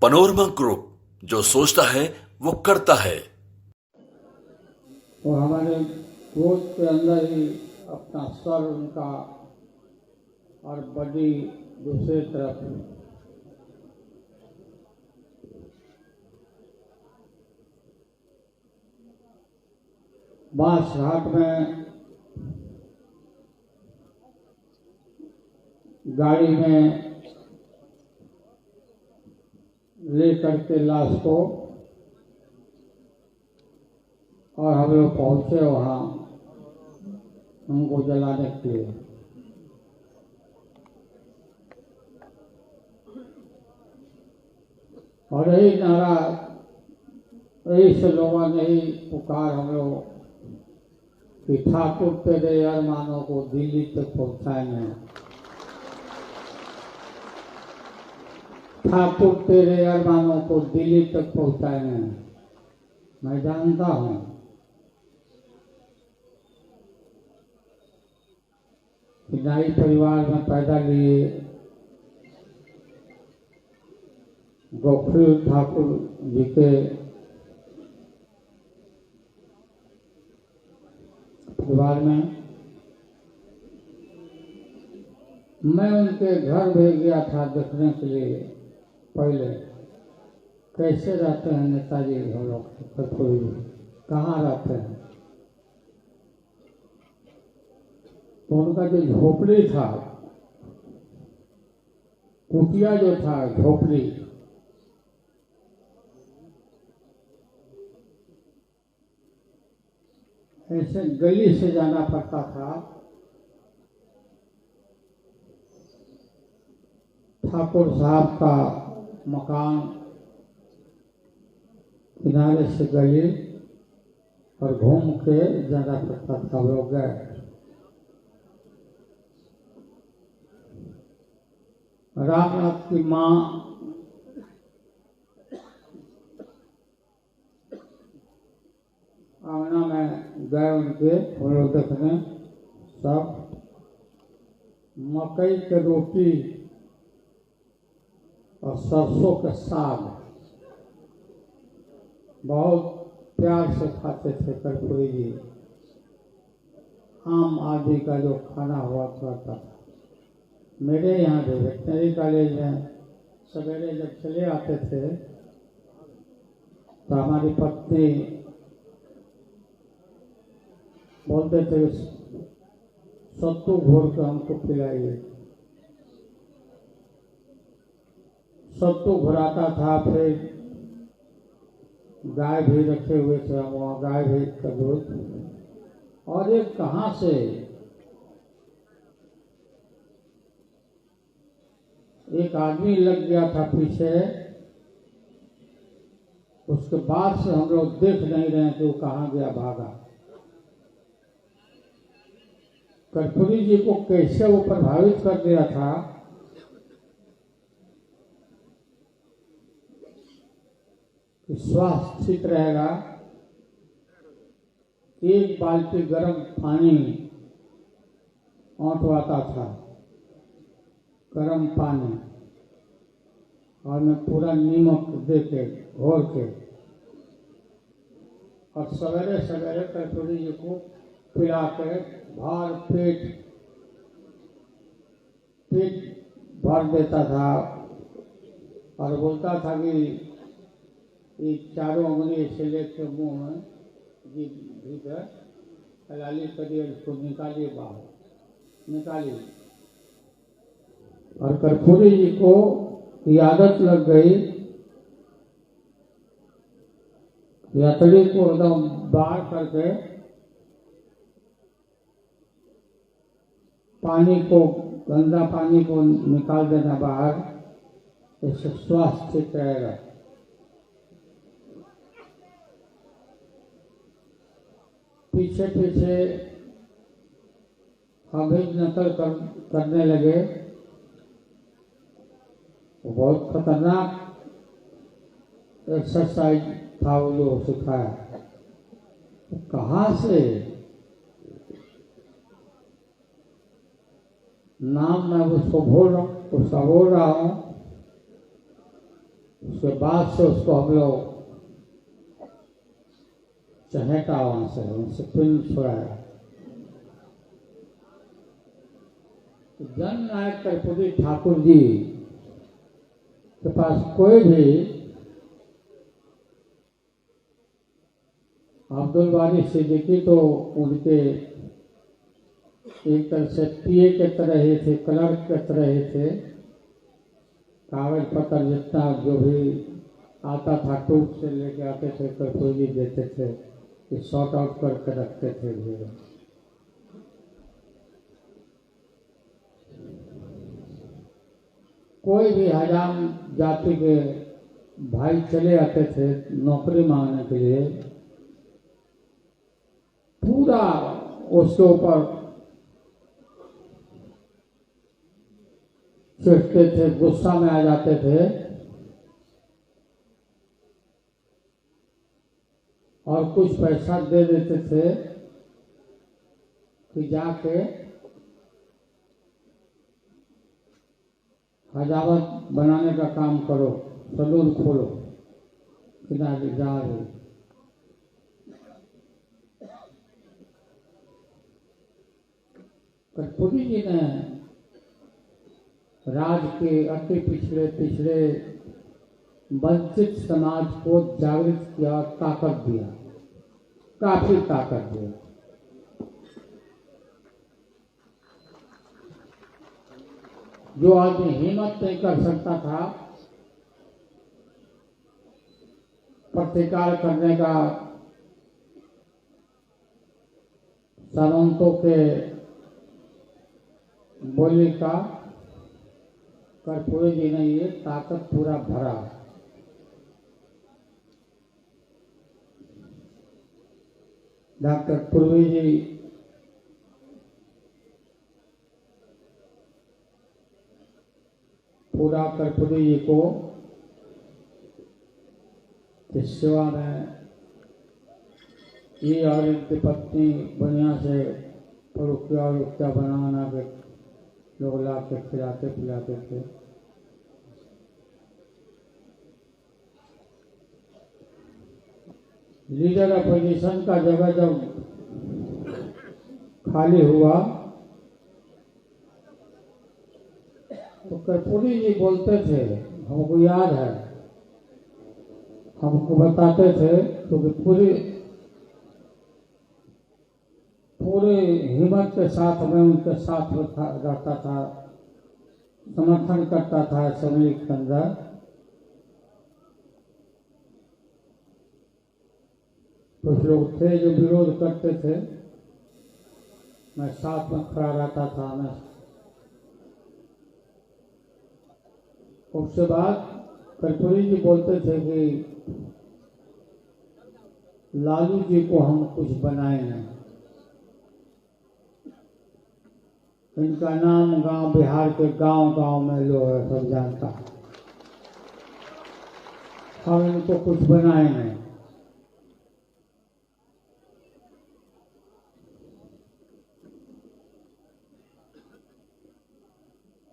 Panorama group, जो सोचता है वो करता है। और हमारे कोच के अंदर ही अपना सर उनका और बॉडी दूसरी तरफ। बांसघाट में गाड़ी में ले करके लाश को और हम लोग पहुंचे वहाँ उनको जलाने के लिए। और यही नारा, यही से लोगों ने ही पुकार हम लोग कि ठाकुर तेरे अरमानों को दिल्ली तक पहुंचाएंगे, ठाकुर तेरे अरमानों को दिल्ली तक पहुंचाएंगे। मैं जानता हूं कि नाई परिवार में पैदा लिए गोखरू ठाकुर जी के परिवार में मैं उनके घर भेज गया था देखने के लिए। पहले कैसे रहते हैं नेताजी हम लोग, कहाँ रहते हैं। तो उनका जो झोपड़ी था, कुटिया जो था, झोपड़ी, ऐसे गली से जाना पड़ता था। ठाकुर साहब का मकान किनारे से गली और घूम के जाना पड़ता था। लोग गए। रामनाथ की माँ आंगना में गए उनके फूलों देखने। सब मकई के रोटी और सरसों के साग बहुत प्यार से खाते थे कर्पूरी जी। आम आदमी का जो खाना हुआ करता था। मेरे यहाँ भी वेटनरी कॉलेज में सवेरे जब चले आते थे तो हमारी पत्नी बोलते थे सत्तू घोर के हमको पिलाइए। सत्तू घुराता था। फिर गाय भी रखे हुए थे, वहाँ गाय भी का दूध। और एक कहाँ से एक आदमी लग गया था पीछे। उसके बाद से हम लोग देख नहीं रहे कि वो कहाँ गया, भागा। कर्पूरी जी को कैसे वो प्रभावित कर दिया था। कि स्वास्थ्य ठीक रहेगा, एक बाल्टी गर्म पानी औंठवाता था, गर्म पानी, और मैं पूरा नीमक दे के घोर के, और सवेरे सवेरे कर्पूरी जी को पिला के भार पेट भर देता था। और बोलता था कि ये चारों उंगली से लेकर मुंह में भीतर हलाली करिए, उसको निकालिए बाहर, निकालिए। और कर्पूरी जी को ये आदत लग गई, यात्री को एकदम बाहर करके पानी को, गंदा पानी को निकाल देना बाहर, इससे स्वास्थ्य ठीक रहेगा। पीछे पीछे हम भी नकल करने लगे। बहुत खतरनाक एक्सरसाइज था वो जो सिखाया। तो कहाँ से नाम मैं उसको बोल रहा हूँ उसके बाद से उसको हम लोग चहेटा वहां से उनसे फिल्म छुड़ाया। तो जननायक कर्पूरी ठाकुर जी के पास कोई भी अब्दुल बारी सिद्दीकी तो उनके एक तरह से पीए के तरह ही थे, क्लर्क के तरह ही थे। कागज पत्र जितना जो भी आता था टूट से लेके आते थे कर्पूरी देते थे कि सॉर्ट आउट करके रखते थे धीरे। कोई भी हजाम जाति के भाई चले आते थे नौकरी मांगने के लिए, पूरा उसके ऊपर चिढ़ते थे, गुस्सा में आ जाते थे और कुछ पैसा दे देते थे कि जाके हजामत बनाने का काम करो, सलून खोलो, किनारे जा रही। कर्पूरी जी ने राज्य के अति पिछड़े वंचित समाज को जागृत किया, ताकत दिया, काफी ताकत दिया। जो आदमी हिम्मत नहीं कर सकता था प्रतिकार करने का, सामंतों के बोली का, कर्पूरी जी ने ये ताकत पूरा भरा। डॉक्टर पूर्वी जी पूरा कर्पूरी जी को इस सेवा में ये और इनकी पत्नी बढ़िया से रुपया बनाना के लोग ला के खिलाते पिलाते थे। लीडर अपोजिशन का जगह जब खाली हुआ तो कर्पूरी जी बोलते थे, हमको याद है, हमको बताते थे, क्योंकि पूरे हिम्मत के साथ मैं उनके साथ रहता था, समर्थन करता था असेंबली के अंदर। कुछ लोग थे जो विरोध करते थे, मैं साथ में खड़ा रहता था। मैं उसके बाद कर्पूरी जी बोलते थे कि लालू जी को हम कुछ बनाए नहीं, इनका नाम गांव बिहार के गांव में लोग सब जानता है, हम इनको कुछ बनाए नहीं।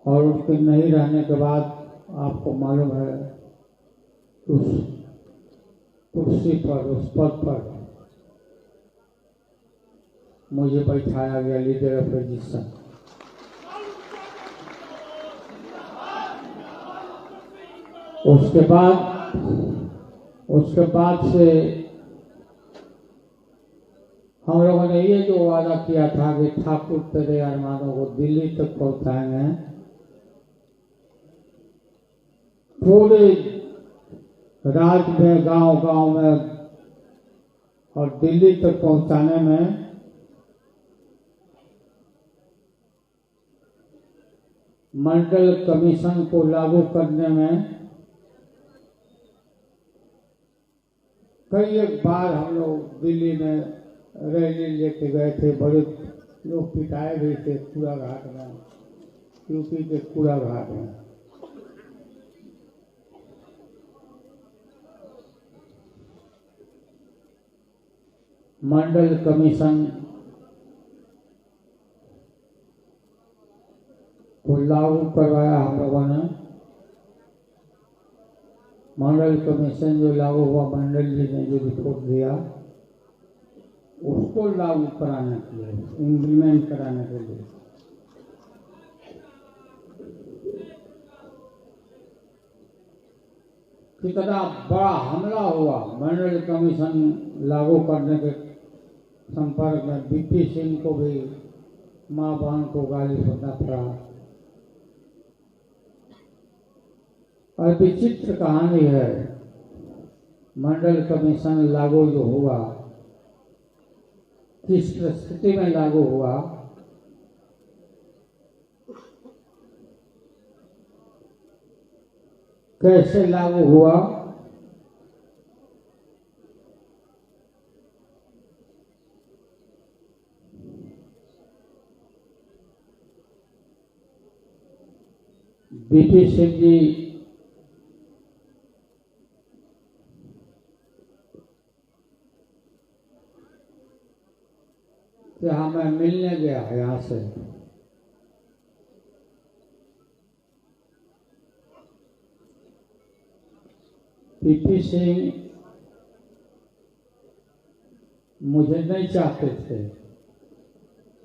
और उसके नहीं रहने के बाद आपको मालूम है उस कुर्सी पर, उस पद पर मुझे बैठाया गया, लीडर अपोजिशन। उसके बाद से हम लोगों ने ये जो वादा किया था कि ठाकुर तेरे अरमानों को दिल्ली तक पहुंचाएंगे, पूरे राज्य में, गांव में और दिल्ली तक पहुंचाने में मंडल कमीशन को लागू करने में कई एक बार हम लोग दिल्ली में रैली लेके गए थे। बड़े लोग पिटाए गए थे कूड़ा घाट में, यूपी के कूड़ा घाट में। मंडल कमीशन को लागू करवाया हम लोगों ने। मंडल कमीशन जो लागू हुआ, मंडल जी ने जो रिपोर्ट दिया उसको लागू कराने के लिए, इम्प्लीमेंट कराने के लिए कितना बड़ा हमला हुआ। मंडल कमीशन लागू करने के संपर्क में बीपी सिंह को भी मां बहन को गाली सुनना पड़ा। और विचित्र कहानी है, मंडल कमीशन लागू जो हुआ किस परिस्थिति में लागू हुआ, कैसे लागू हुआ, बीपी सिंह जी कि हमें मिलने गया है यहाँ से, बीपी सिंह मुझे नहीं चाहते थे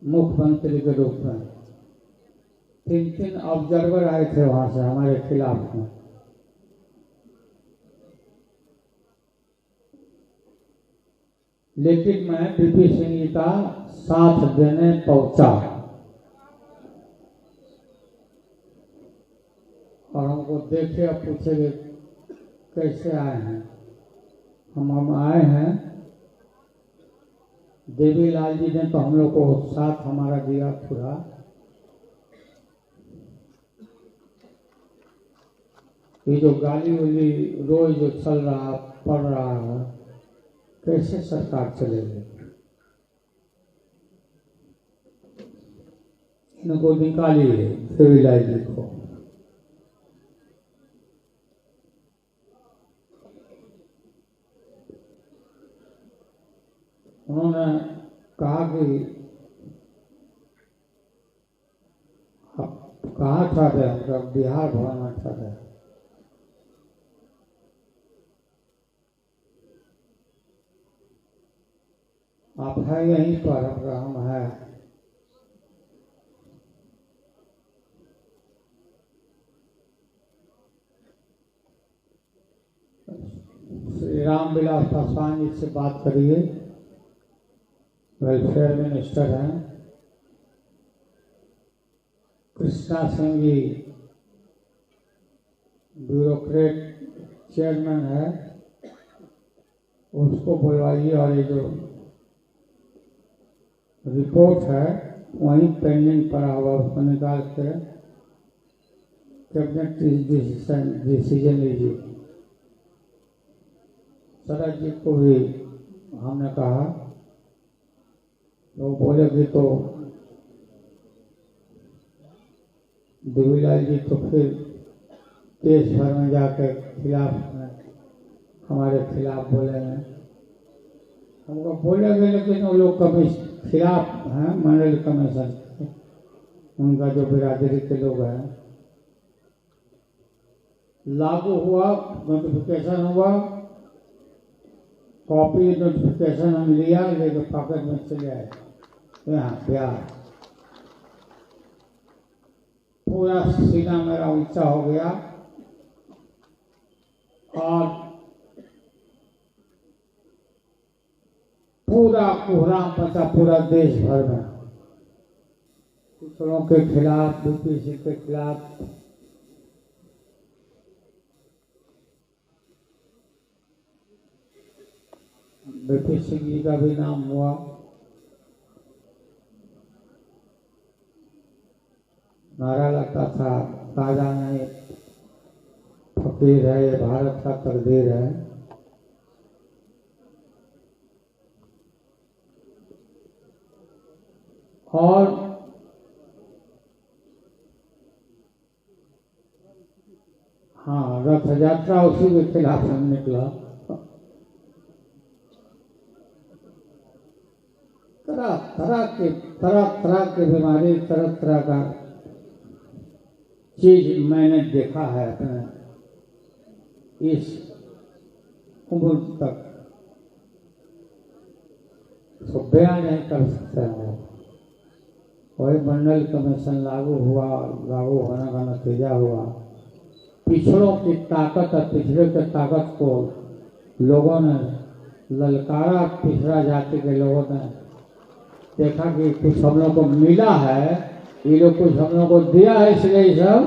मुख्यमंत्री के रूप में। 3 ऑब्जर्वर आए थे वहां से हमारे खिलाफ में, लेकिन मैं बीपी सिंह जी का साथ देने पहुंचा और हमको देखे और पूछे कैसे आए हैं। हम आए हैं, देवीलाल जी ने तो हम लोग को साथ हमारा दिया पूरा, ये जो गाली वाली रोज जो चल रहा पड़ रहा है, कैसे सरकार चलेगी। इनको निकालिए देवीलाल जी को। उन्होंने कहा कि कहाँ ठहरे, हम बिहार भवन में ठहरे। आप है यहीं पर, हम है। श्री रामविलास पासवान जी से बात करिए, वेलफेयर मिनिस्टर हैं। कृष्णा सिंह जी ब्यूरोक्रेट चेयरमैन है, उसको बुलवाइए और ये जो रिपोर्ट है वहीं पेंडिंग पड़ा हुआ, उसको निकाल के कैबिनेट डिसीजन लीजिए। शरद जी को भी हमने कहा, वो बोलेगी तो देवीलाल जी तो फिर देश भर में जाकर खिलाफ हमारे खिलाफ बोलेंगे, हमको बोलेंगे, लेकिन वो लोग कभी खिलाफ हैं मंडल कमीशन, उनका जो बिरादरी के लोग हैं। लागू हुआ, नोटिफिकेशन हुआ, कॉपी नोटिफिकेशन हम लिया, लेके पॉकेट में चले आए यहाँ बिहार। पूरा सीना मेरा ऊंचा हो गया और पूरा कोहराम मचा पूरा देश भर में, पिछड़ों के खिलाफ, बीपी सिंह के खिलाफ। बीपी सिंह जी का भी नाम हुआ। नारा लगता था, राजा नहीं फकीर है, ये भारत का तकदीर है। और हाँ, रथ यात्रा उसी के खिलाफ हम निकला। तरह की बीमारी, तरह तरह का चीज मैंने देखा है अपने इस उम्र तक उसको बयान नहीं कर सकते हैं। वही मंडल कमीशन लागू होने का नतीजा हुआ। पिछड़ों की ताकत और पिछड़े की ताकत को लोगों ने ललकारा। पिछड़ा जाति के लोगों ने देखा कि कुछ हम लोग को मिला है, ये लोग कुछ हम लोग को दिया है, इसलिए ये सब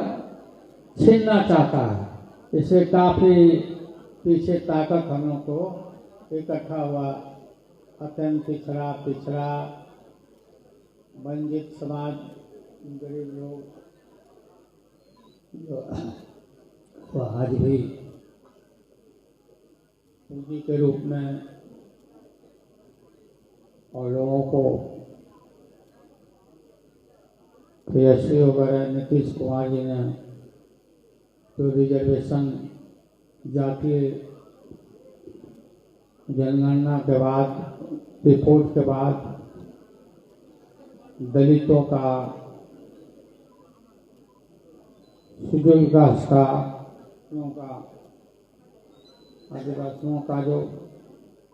छीनना चाहता है। इससे काफी पीछे ताकत हम लोग को इकट्ठा हुआ। अत्यंत पिछड़ा वंचित समाज, गरीब लोग जो तो आज भी पूंजी के रूप में और लोगों को तेजस्वी वगैरह नीतीश कुमार जी ने जो रिजर्वेशन जातीय जनगणना के बाद, रिपोर्ट के बाद दलितों का, शेड्यूल कास्ट का, आदिवासियों का जो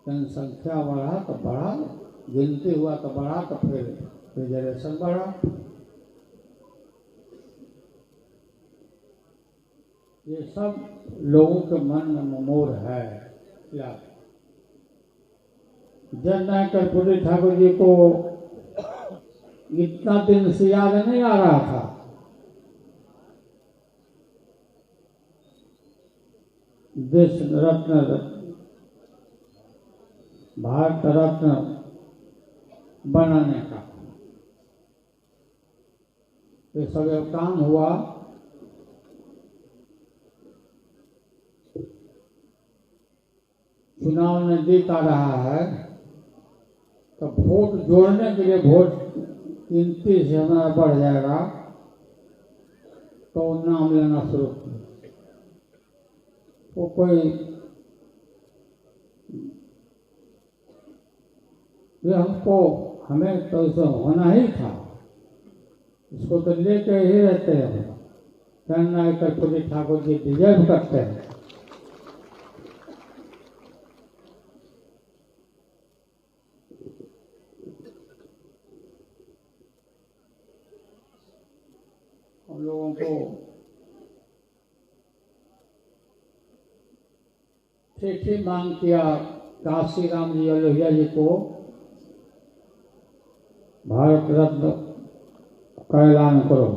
जनसंख्या बढ़ा तो बढ़ा, गिनती हुआ तो बढ़ा, तो फिर रिजर्वेशन बढ़ा। ये सब लोगों के मन में मोर है। क्या जननायक कर्पूरी ठाकुर जी को इतना दिन से याद नहीं आ रहा था। देश रत्न, भारत रत्न बनाने का ये सब काम हुआ। चुनाव नजदीक आ रहा है तो वोट जोड़ने के लिए वोट गिनती से हमारा बढ़ जाएगा तो नाम लेना शुरू किया। वो कोई ये हमें तो इसे होना ही था, इसको तो लेके ही रहते हैं। जननायक कर्पूरी ठाकुर जी डिजर्व करते हैं। हम लोगों को चिट्ठी मांग किया काशी राम जी लोहिया जी को भारत रत्न का ऐलान करो।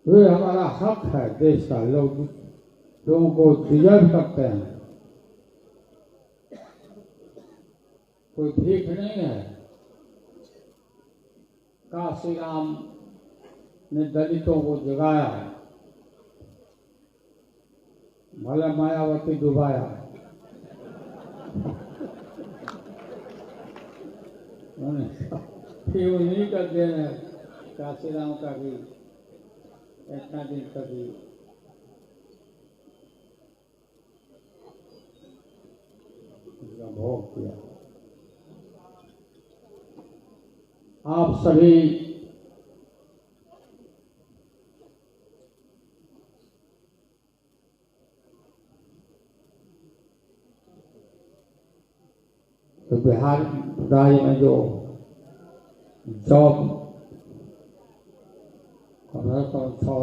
ये हमारा हक है, देश का लोगों को डिजर्व करते हैं। कोई भीख नहीं है। काशी राम ने दलितों को जगाया, भले मायावती डुबाया। फिर उन्हीं का देन है काशी राम का भी इतना दिन कभी भोग किया। आप सभी तो बिहार राज्य में जो जॉब 6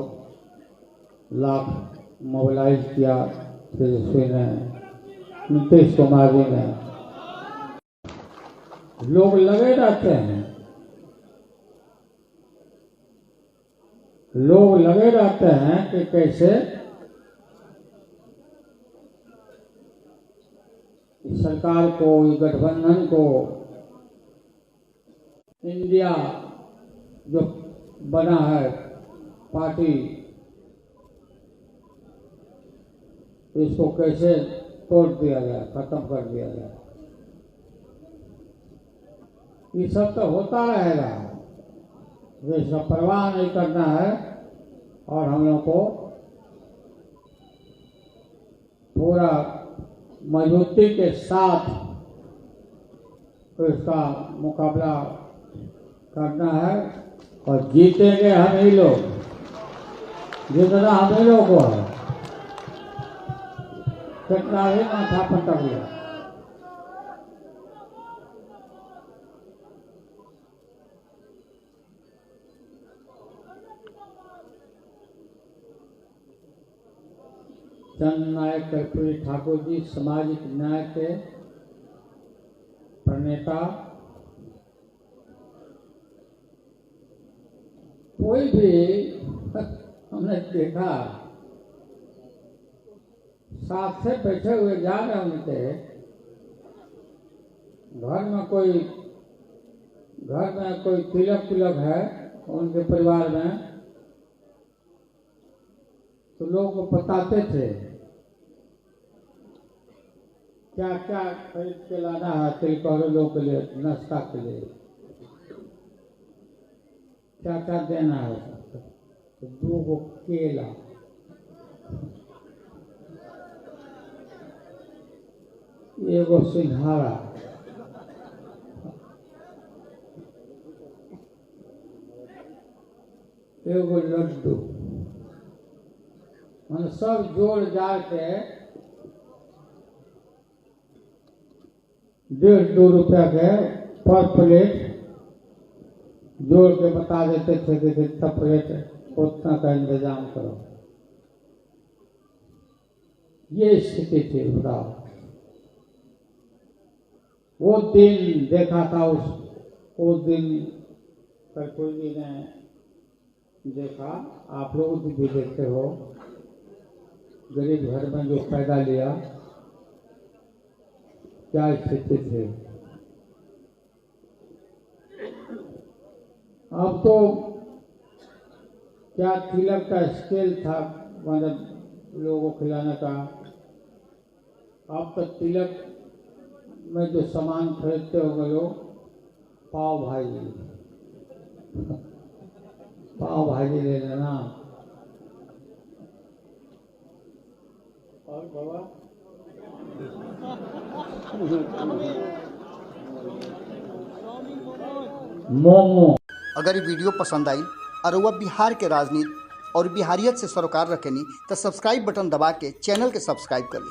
लाख मोबिलाइज किया तेजस्वी ने, नीतीश कुमार जी ने, लोग लगे रहते हैं, लोग लगे रहते हैं कि कैसे सरकार को, गठबंधन को, इंडिया जो बना है पार्टी, इसको कैसे तोड़ दिया जाए, खत्म कर दिया जाए। ये सब तो होता रहेगा, इसका परवाह नहीं करना है। और हम लोग को पूरा मजबूती के साथ इसका मुकाबला करना है और जीतेंगे हम ही लोग। जितना हमें लोगों को है कितना ही माथा पटक लिया। चंद नायक कर्पूरी ठाकुर जी सामाजिक न्याय के प्रणेता। कोई भी हमने देखा साथ से बैठे हुए जा रहे हैं उनके घर में कोई तिलक है उनके परिवार में, तो लोग को बताते थे क्या क्या खरीद के लाना है तिलक लोगों के लिए, नाश्ता के लिए क्या क्या देना है। तो 2 केला, एगो सिंघाड़ा, एगो लड्डू, मन सब जोड़ जाड़ के 1.5-2 रुपया के पर प्लेट जोड़ के बता देते थे कि कितना प्लेट उतना का इंतजाम करो। ये स्थिति थी। बताओ वो दिन देखा था, उस दिन कर्पूरी जी ने देखा, आप लोग भी देखते हो। गरीब घर में जो पैदा लिया क्या स्थिति थी। अब तो क्या तिलक का स्केल था, मतलब लोगों को खिलाने का। अब तो तिलक में जो सामान खरीदते होंगे लोग, पाव भाजी ले लेना। और बाबा मोमो। अगर ये वीडियो पसंद आई और वह बिहार के राजनीति और बिहारियत से सरोकार रखेनी तो सब्सक्राइब बटन दबा के चैनल के सब्सक्राइब कर ली।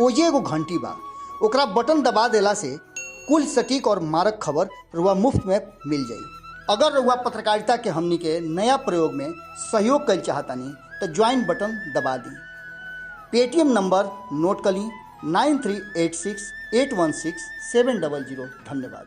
ओजे एगो घंटी बा, ओकरा बटन दबा देला से कुल सटीक और मारक खबर रुआ मुफ्त में मिल जाई। अगर रुआ पत्रकारिता के हमनी के नया प्रयोग में सहयोग कर चाहतानी तो ज्वाइन बटन दबा दी। पेटीएम नंबर नोट कर ली 9386816700। धन्यवाद।